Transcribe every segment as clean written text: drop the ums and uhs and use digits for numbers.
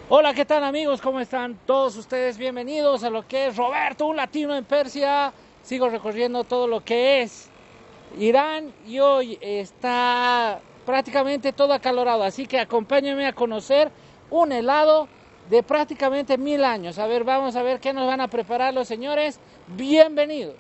Hola, ¿qué tal amigos? ¿Cómo están todos ustedes? Bienvenidos a lo que es Roberto, un latino en Persia. Sigo recorriendo todo lo que es Irán y hoy está prácticamente todo acalorado, así que acompáñenme a conocer un helado de prácticamente 1000 años. A ver, vamos a ver qué nos van a preparar los señores. Bienvenidos.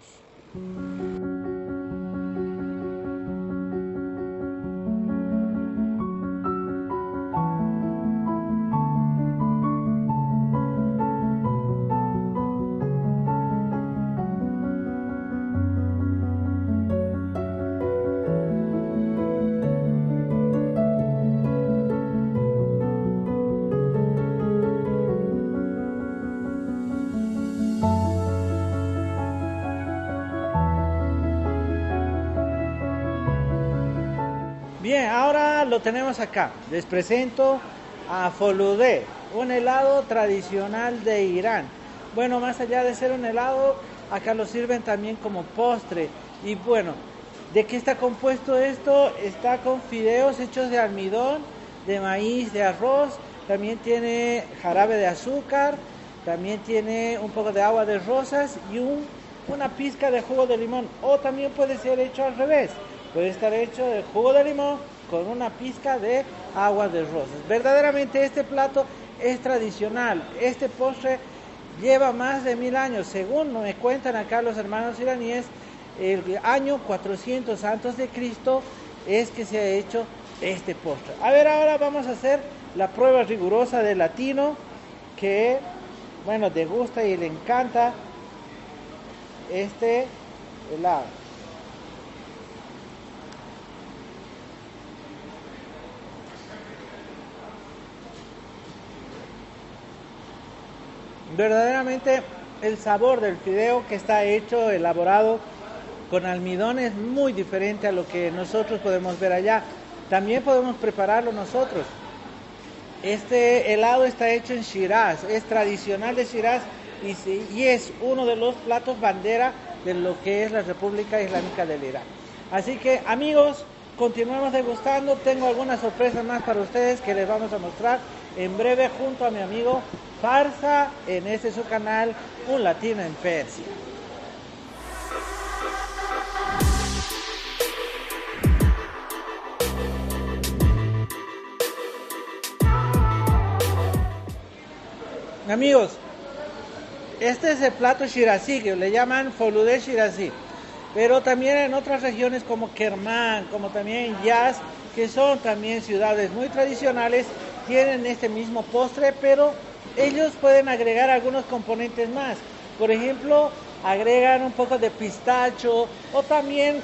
Bien, ahora lo tenemos acá. Les presento a Foludé, un helado tradicional de Irán. Bueno, más allá de ser un helado, acá lo sirven también como postre. Y bueno, ¿de qué está compuesto esto? Está con fideos hechos de almidón, de maíz, de arroz. También tiene jarabe de azúcar. También tiene un poco de agua de rosas y una pizca de jugo de limón. O también puede ser hecho al revés. Puede estar hecho de jugo de limón con una pizca de agua de rosas. Verdaderamente este plato es tradicional. Este postre lleva más de 1000 años. Según me cuentan acá los hermanos iraníes, el año 400 antes de Cristo es que se ha hecho este postre. A ver, ahora vamos a hacer la prueba rigurosa del latino que, bueno, degusta y le encanta este helado. Verdaderamente el sabor del fideo que está hecho, elaborado con almidón es muy diferente a lo que nosotros podemos ver allá. También podemos prepararlo nosotros. Este helado está hecho en Shiraz, es tradicional de Shiraz y es uno de los platos bandera de lo que es la República Islámica del Irán. Así que amigos, continuemos degustando. Tengo algunas sorpresas más para ustedes que les vamos a mostrar en breve junto a mi amigo Farsa en este su canal, Un Latino en Persia. Amigos, este es el plato shirazí, que le llaman Foludé shirazí, pero también en otras regiones como Kermán, como también Yaz, que son también ciudades muy tradicionales, tienen este mismo postre, pero ellos pueden agregar algunos componentes más. Por ejemplo, agregan un poco de pistacho o también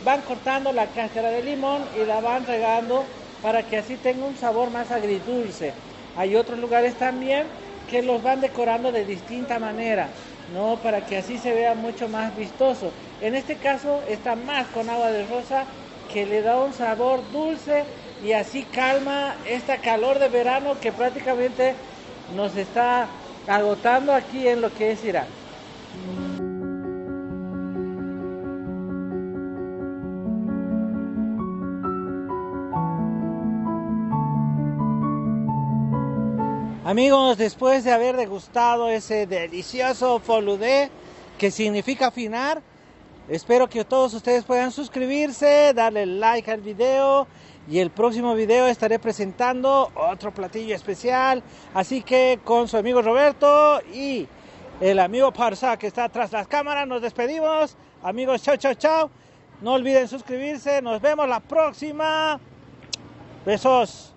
van cortando la cáscara de limón y la van regando para que así tenga un sabor más agridulce. Hay otros lugares también que los van decorando de distinta manera, ¿no? Para que así se vea mucho más vistoso. En este caso está más con agua de rosa, que le da un sabor dulce y así calma esta calor de verano que prácticamente nos está agotando aquí en lo que es Irán. Amigos, después de haber degustado ese delicioso foludé, que significa afinar, espero que todos ustedes puedan suscribirse, darle like al video y el próximo video estaré presentando otro platillo especial. Así que con su amigo Roberto y el amigo Parsa que está tras las cámaras nos despedimos. Amigos, chao, chao, chao. No olviden suscribirse. Nos vemos la próxima. Besos.